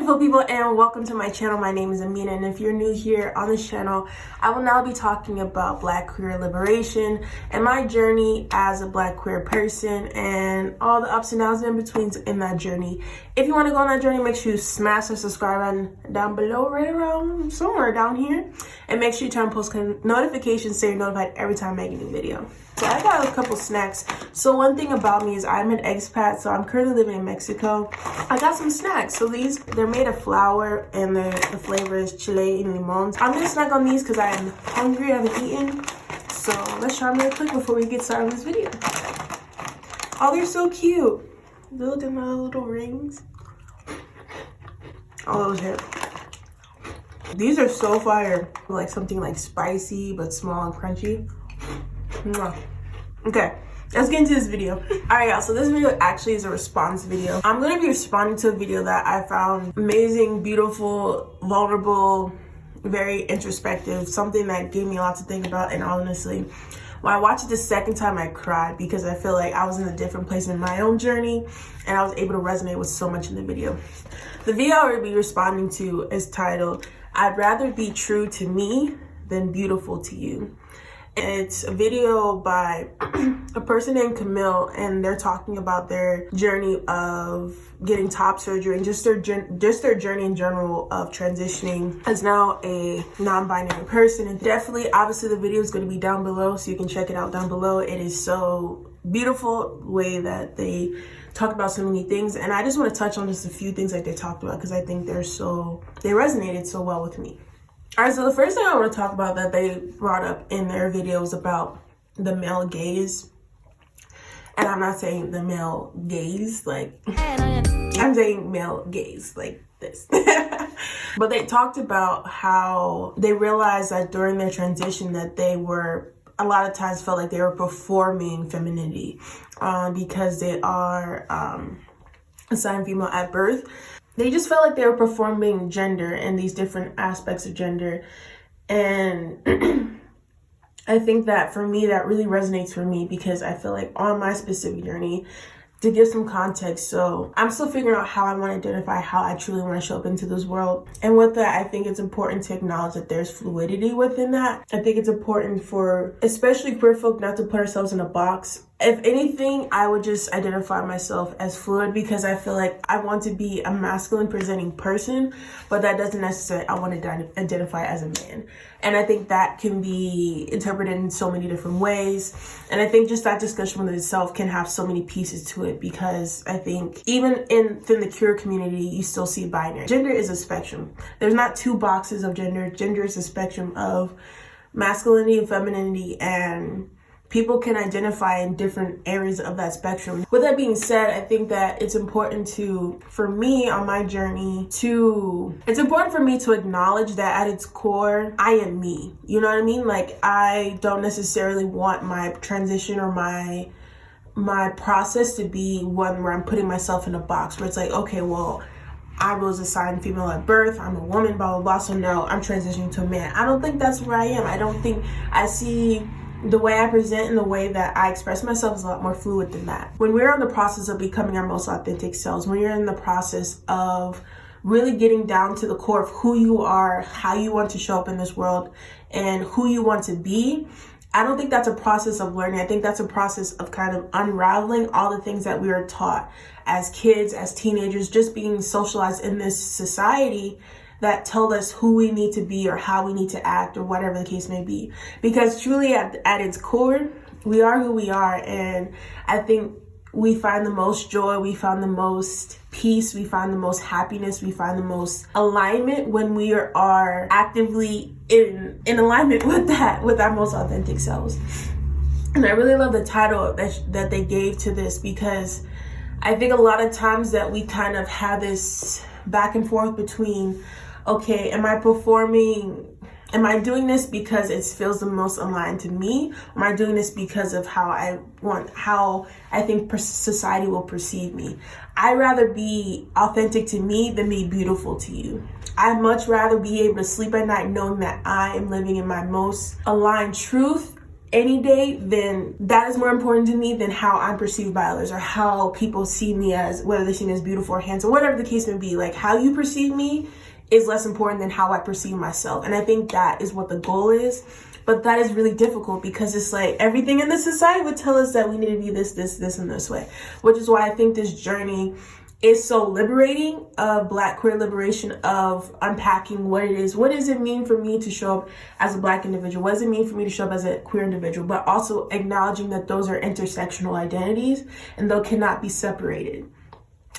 beautiful people, and welcome to my channel. My name is Amina, and if you're new here on this channel, I will now be talking about Black queer liberation and my journey as a Black queer person and all the ups and downs in between in that journey. If you want to go on that journey, make sure you smash the subscribe button down below, right around somewhere down here, and make sure you turn on post notifications so you're notified every time I make a new video. So I got a couple snacks. So one thing about me is I'm an expat, so I'm currently living in Mexico. I got some snacks. So they're made of flour, and the flavor is chile and limon. I'm gonna snack on these because I am hungry, I haven't eaten. So let's try them real quick before we get started on this video. Oh, they're so cute. Look at my little rings. Oh, those hit. These are so fire. Like something like spicy but small and crunchy. Okay, let's get into this video. Alright, y'all, so this video actually is a response video. I'm going to be responding to a video that I found amazing, beautiful, vulnerable, very introspective, something that gave me a lot to think about. And honestly, when I watched it the second time, I cried because I feel like I was in a different place in my own journey and I was able to resonate with so much in the video. The video I will be responding to is titled, "I'd rather be true to me than beautiful to you." It's a video by a person named Kamil, and they're talking about their journey of getting top surgery and just their journey in general of transitioning as now a non-binary person. And definitely, obviously, the video is going to be down below, so you can check it out down below. It is so beautiful the way that they talk about so many things, and I just want to touch on just a few things that they talked about because I think they resonated so well with me. All right, so the first thing I want to talk about that they brought up in their video was about the male gaze. And I'm not saying the male gaze, like, I'm saying male gaze, like this. But they talked about how they realized that during their transition that they were, a lot of times felt like they were performing femininity because they are assigned female at birth. They just felt like they were performing gender and these different aspects of gender. And I think that for me, that really resonates for me because I feel like on my specific journey, to give some context, so I'm still figuring out how I want to identify how I truly want to show up into this world. And with that, I think it's important to acknowledge that there's fluidity within that. I think it's important for especially queer folk not to put ourselves in a box. If anything, I would just identify myself as fluid because I feel like I want to be a masculine presenting person, but that doesn't necessarily, I want to identify as a man. And I think that can be interpreted in so many different ways. And I think just that discussion within itself can have so many pieces to it because I think even within the queer community, you still see binary. Gender is a spectrum. There's not two boxes of gender. Gender is a spectrum of masculinity and femininity, and people can identify in different areas of that spectrum. With that being said, I think that it's important for me on my journey it's important for me to acknowledge that at its core, I am me. You know what I mean? Like, I don't necessarily want my transition or my process to be one where I'm putting myself in a box where it's like, okay, well, I was assigned female at birth, I'm a woman, blah, blah, blah, so now I'm transitioning to a man. I don't think that's where I am. I don't think I see the way I present and the way that I express myself is a lot more fluid than that. When we're in the process of becoming our most authentic selves, when you're in the process of really getting down to the core of who you are, how you want to show up in this world, and who you want to be, I don't think that's a process of learning. I think that's a process of kind of unraveling all the things that we are taught as kids, as teenagers, just being socialized in this society that tell us who we need to be or how we need to act or whatever the case may be. Because truly at its core, we are who we are. And I think we find the most joy, we find the most peace, we find the most happiness, we find the most alignment when we are actively in alignment with our most authentic selves. And I really love the title that they gave to this because I think a lot of times that we kind of have this back and forth between, okay, am I doing this because it feels the most aligned to me? Or am I doing this because of how I think society will perceive me? I'd rather be authentic to me than be beautiful to you. I'd much rather be able to sleep at night knowing that I am living in my most aligned truth any day, then that is more important to me than how I'm perceived by others, or how people see me as, whether they see me as beautiful or handsome, whatever the case may be. Like, how you perceive me is less important than how I perceive myself. And I think that is what the goal is. But that is really difficult, because it's like everything in this society would tell us that we need to be this, and this way, which is why I think this journey is so liberating, of Black queer liberation, of unpacking what it is. What does it mean for me to show up as a Black individual? What does it mean for me to show up as a queer individual? But also acknowledging that those are intersectional identities and they cannot be separated.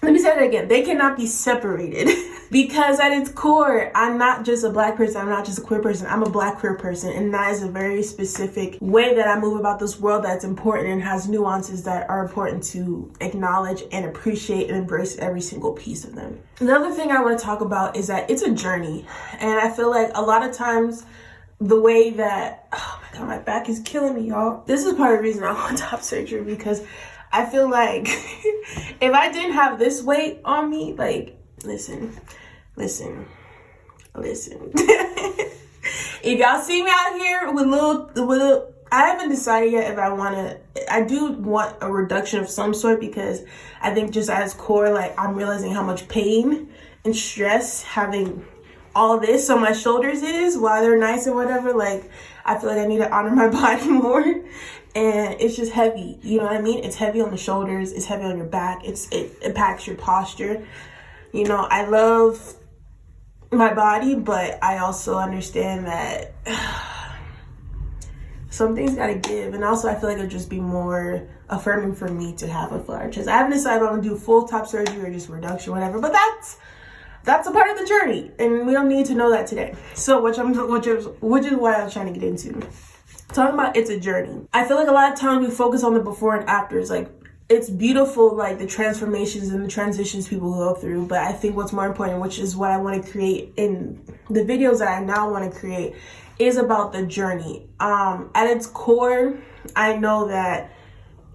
Let me say that again. They cannot be separated because at its core, I'm not just a Black person. I'm not just a queer person. I'm a Black queer person. And that is a very specific way that I move about this world that's important and has nuances that are important to acknowledge and appreciate and embrace every single piece of them. Another thing I want to talk about is that it's a journey. And I feel like a lot of times the way that, oh my God, my back is killing me, y'all. This is part of the reason I want top surgery, because I feel like if I didn't have this weight on me, like, listen. If y'all see me out here with little, I haven't decided yet if I do want a reduction of some sort, because I think just at its core, like, I'm realizing how much pain and stress having all this on my shoulders is, while they're nice and whatever. Like, I feel like I need to honor my body more. And it's just heavy, you know what I mean? It's heavy on the shoulders, it's heavy on your back, it impacts your posture. You know, I love my body, but I also understand that some things gotta give. And also I feel like it'll just be more affirming for me to have a flatter chest. I haven't decided if I'm gonna do full top surgery or just reduction, whatever, but that's a part of the journey, and we don't need to know that today. So which is what I was trying to get into. Talking about it's a journey. I feel like a lot of times we focus on the before and afters. Like, it's beautiful, like the transformations and the transitions people go through. But I think what's more important, which is what I want to create in the videos that I now want to create, is about the journey. At its core, I know that,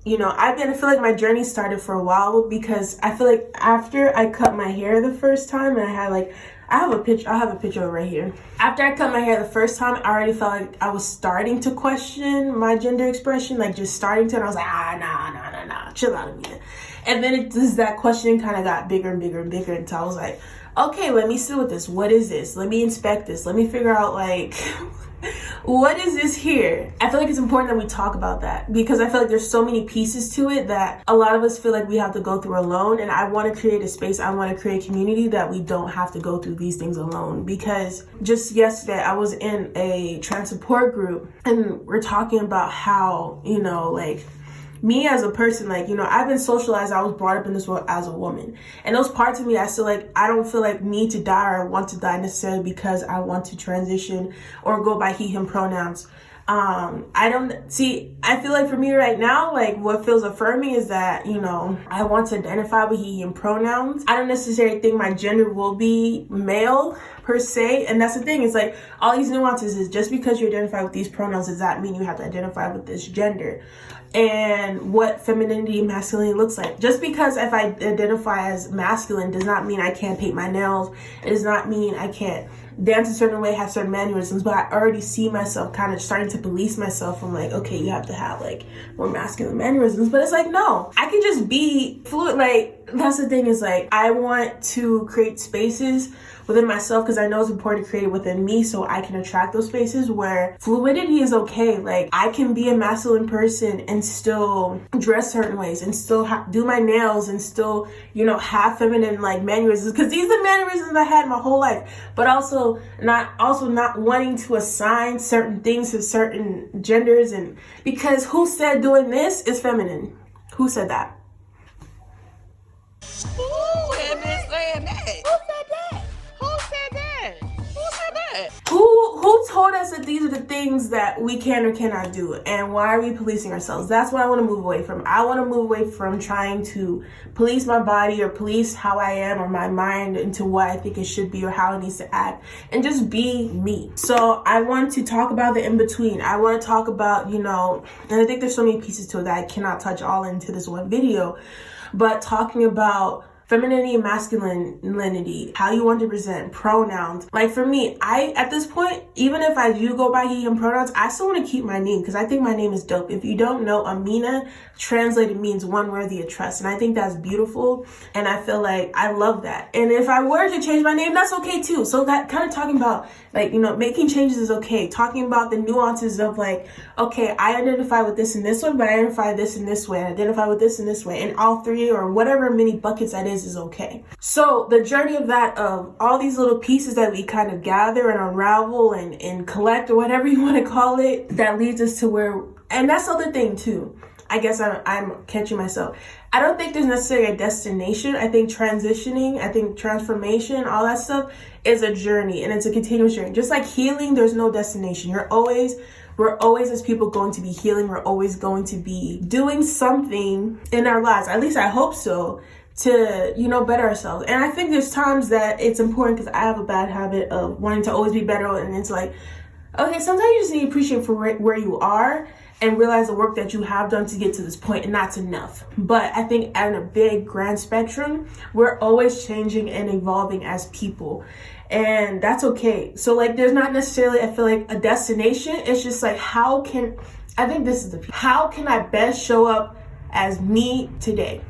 you know, I feel like my journey started for a while, because I feel like after I cut my hair the first time, and I had like, I have a picture right here. After I cut my hair the first time, I already felt like I was starting to question my gender expression, like just starting to, and I was like, nah, chill out, Amina. And then that questioning kind of got bigger and bigger and bigger, until I was like, okay, let me sit with this. What is this? Let me inspect this. Let me figure out, like, what is this here? I feel like it's important that we talk about that, because I feel like there's so many pieces to it that a lot of us feel like we have to go through alone. And I want to create a space, I want to create a community that we don't have to go through these things alone. Because just yesterday I was in a trans support group, and we're talking about how, you know, like, me as a person, like, you know, I've been socialized, I was brought up in this world as a woman, and those parts of me, I don't feel like need to die or want to die necessarily because I want to transition or go by he, him pronouns. I feel like for me right now, like, what feels affirming is that, you know, I want to identify with he, him pronouns. I don't necessarily think my gender will be male per se. And that's the thing, it's like all these nuances is just because you identify with these pronouns does that mean you have to identify with this gender and what femininity and masculinity looks like. Just because if I identify as masculine does not mean I can't paint my nails. It does not mean I can't dance a certain way, have certain mannerisms, but I already see myself kind of starting to police myself from like, okay, you have to have like more masculine mannerisms. But it's like, no, I can just be fluid. Like, that's the thing, is like, I want to create spaces within myself, because I know it's important to create it within me so I can attract those spaces where fluidity is okay. Like, I can be a masculine person and still dress certain ways and still do my nails and still, you know, have feminine like mannerisms, because these are mannerisms I had my whole life. But also not wanting to assign certain things to certain genders, and because who said doing this is feminine? Who said that? Who had been saying that? Who said that? Who said that? Who said that? Who told us that these are the things that we can or cannot do, and why are we policing ourselves? That's what I want to move away from. I want to move away from trying to police my body or police how I am or my mind into what I think it should be or how it needs to act, and just be me. So I want to talk about the in-between. I want to talk about, you know, and I think there's so many pieces to it that I cannot touch all into this one video, but talking about femininity and masculinity, how you want to present, pronouns. Like for me, at this point, even if I do go by he, him pronouns, I still want to keep my name because I think my name is dope. If you don't know, Aminah translated means one worthy of trust. And I think that's beautiful. And I feel like I love that. And if I were to change my name, that's okay too. So that kind of talking about like, you know, making changes is okay. Talking about the nuances of like, okay, I identify with this in this one, but I identify this in this way. I identify with this in this way. And all three or whatever many buckets that is okay. So the journey of that, of all these little pieces that we kind of gather and unravel and collect or whatever you want to call it, that leads us to where, and that's the other thing too. I guess I'm catching myself. I don't think there's necessarily a destination. I think transitioning, I think transformation, all that stuff is a journey and it's a continuous journey. Just like healing, there's no destination. We're always as people going to be healing. We're always going to be doing something in our lives. At least I hope so, to, you know, better ourselves. And I think there's times that it's important because I have a bad habit of wanting to always be better. And it's like, okay, sometimes you just need to appreciate for where you are and realize the work that you have done to get to this point, and that's enough. But I think at a big grand spectrum, we're always changing and evolving as people, and that's okay. So like there's not necessarily, I feel like, a destination. It's just like, how can I best show up as me today?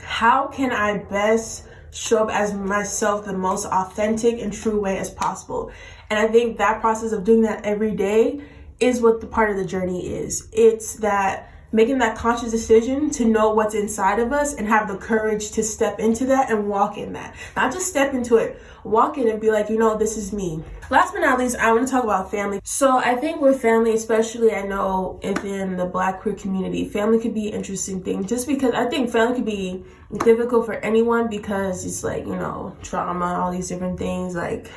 How can I best show up as myself the most authentic and true way as possible? And I think that process of doing that every day is what the part of the journey is. It's that making that conscious decision to know what's inside of us and have the courage to step into that and walk in that. Not just step into it, walk in and be like, you know, this is me. Last but not least, I want to talk about family. So I think with family, especially, I know within the Black queer community, family could be an interesting thing, just because I think family could be difficult for anyone because it's like, you know, trauma, all these different things. Like,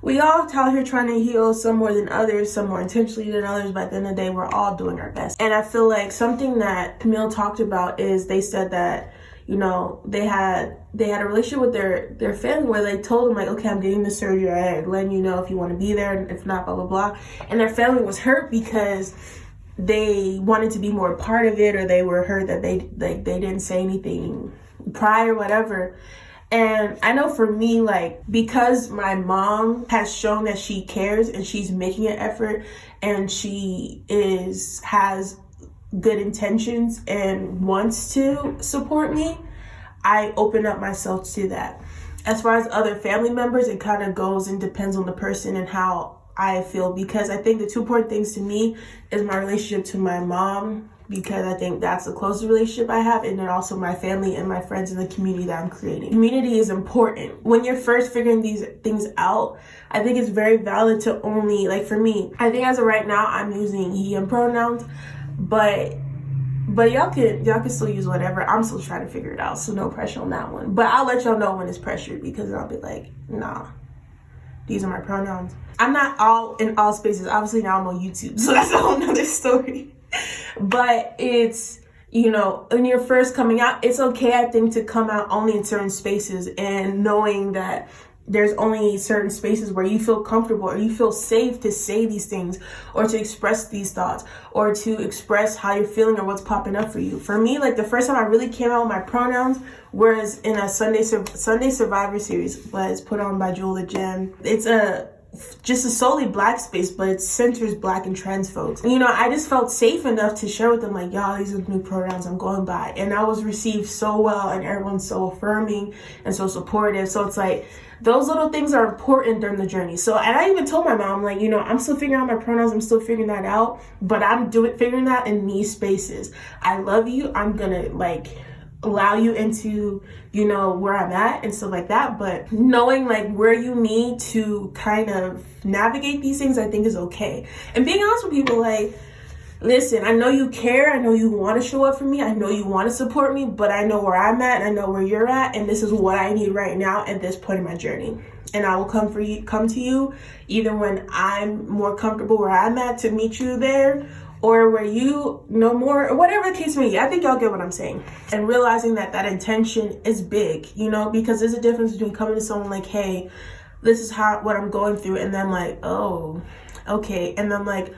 we all out here trying to heal, some more than others, some more intentionally than others, but at the end of the day, we're all doing our best. And I feel like something that Kamil talked about is they said that, you know, they had a relationship with their family where they told them like, okay, I'm getting the surgery, I'm letting you know if you want to be there, and if not, blah, blah, blah. And their family was hurt because they wanted to be more a part of it, or they were hurt that they didn't say anything prior, whatever. And I know for me, like, because my mom has shown that she cares and she's making an effort and she has good intentions and wants to support me, I open up myself to that. As far as other family members, it kind of goes and depends on the person and how I feel, because I think the two important things to me is my relationship to my mom, because I think that's the closest relationship I have, and then also my family and my friends in the community that I'm creating. Community is important. When you're first figuring these things out, I think it's very valid to only, like for me, I think as of right now, I'm using he and pronouns, but y'all can still use whatever. I'm still trying to figure it out, so no pressure on that one. But I'll let y'all know when it's pressured, because I'll be like, nah, these are my pronouns. I'm not all in all spaces. Obviously now I'm on YouTube, so that's a whole nother story. But it's, you know, when you're first coming out, it's okay, I think, to come out only in certain spaces, and knowing that there's only certain spaces where you feel comfortable or you feel safe to say these things or to express these thoughts or to express how you're feeling or what's popping up for you. For me, like the first time I really came out with my pronouns was in a Sunday Survivor series, was put on by Jewel the Gem. It's just a solely Black space, but it centers Black and trans folks. And, you know, I just felt safe enough to share with them, like, y'all, these are the new pronouns I'm going by. And I was received so well, and everyone's so affirming and so supportive. So it's like, those little things are important during the journey. So, and I even told my mom, like, you know, I'm still figuring out my pronouns, I'm still figuring that out, but I'm figuring that in these spaces. I love you. I'm gonna, like, allow you into, you know, where I'm at and stuff like that. But knowing like where you need to kind of navigate these things, I think is okay. And being honest with people, like, listen, I know you care, I know you want to show up for me, I know you want to support me, but I know where I'm at and I know where you're at, and this is what I need right now at this point in my journey. And I will come to you either when I'm more comfortable where I'm at to meet you there, or where you know more, or whatever the case may be. I think y'all get what I'm saying. And realizing that that intention is big, you know, because there's a difference between coming to someone like, hey, this is what I'm going through, and then like, oh, okay, and then like,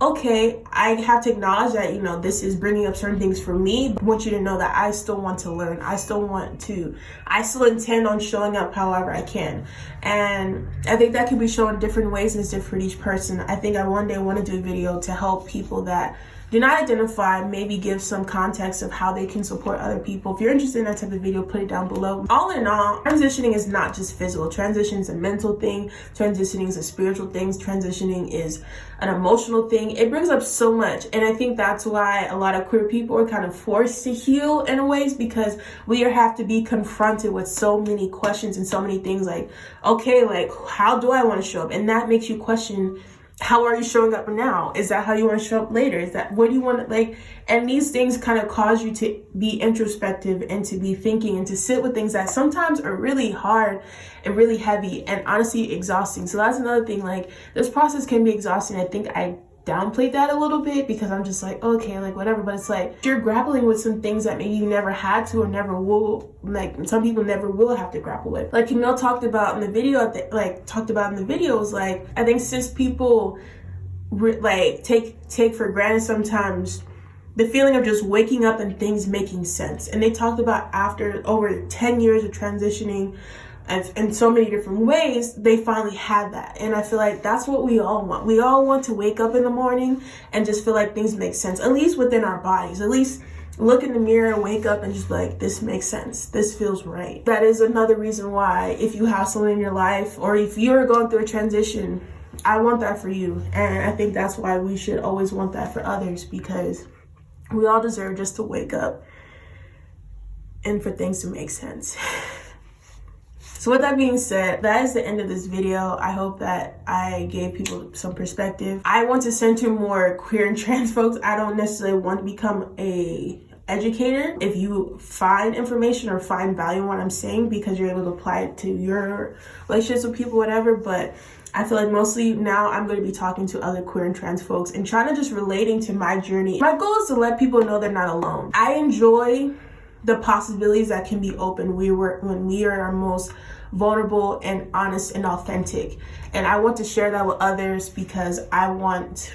okay, I have to acknowledge that, you know, this is bringing up certain things for me. I want you to know that I still want to learn. I still intend on showing up however I can. And I think that can be shown in different ways and it's different for each person. I think I one day want to do a video to help people that do not identify, maybe give some context of how they can support other people. If you're interested in that type of video, put it down below. All in all, transitioning is not just physical. Transition is a mental thing. Transitioning is a spiritual thing. Transitioning is an emotional thing. It brings up so much. And I think that's why a lot of queer people are kind of forced to heal in ways, because we have to be confronted with so many questions and so many things like, okay, like, how do I want to show up? And that makes you question, how are you showing up now? Is that how you want to show up later? Is that what do you want to like? And these things kind of cause you to be introspective and to be thinking and to sit with things that sometimes are really hard and really heavy and honestly exhausting. So that's another thing. Like, this process can be exhausting. I think I downplayed that a little bit because I'm just like, okay, like whatever. But it's like you're grappling with some things that maybe you never had to or never will. Like, some people never will have to grapple with. Like Kamil talked about in the video, was like, I think cis people like take for granted sometimes the feeling of just waking up and things making sense. And they talked about after over 10 years of transitioning and in so many different ways, they finally had that. And I feel like that's what we all want. We all want to wake up in the morning and just feel like things make sense, at least within our bodies. At least look in the mirror, wake up and just be like, this makes sense. This feels right. That is another reason why, if you have someone in your life or if you're going through a transition, I want that for you. And I think that's why we should always want that for others, because we all deserve just to wake up and for things to make sense. So with that being said, that is the end of this video. I hope that I gave people some perspective. I want to center more queer and trans folks. I don't necessarily want to become a educator. If you find information or find value in what I'm saying because you're able to apply it to your relationships with people, whatever, but I feel like mostly now I'm going to be talking to other queer and trans folks and trying to just relating to my journey. My goal is to let people know they're not alone. I enjoy the possibilities that can be open when we are our most vulnerable and honest and authentic. And I want to share that with others because I want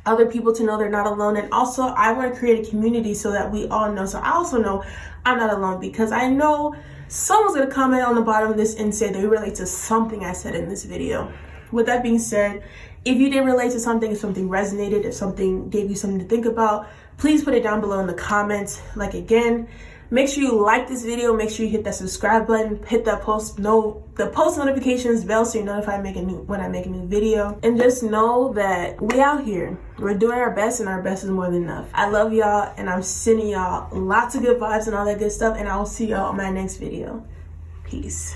other people to know they're not alone. And also I want to create a community so that we all know. So I also know I'm not alone, because I know someone's going to comment on the bottom of this and say they relate to something I said in this video. With that being said, if you did relate to something, if something resonated, if something gave you something to think about, please put it down below in the comments. Like, again, make sure you like this video, make sure you hit that subscribe button, hit that post notifications bell so you're notified when I make a new video. And just know that we out here. We're doing our best, and our best is more than enough. I love y'all, and I'm sending y'all lots of good vibes and all that good stuff, and I will see y'all on my next video. Peace.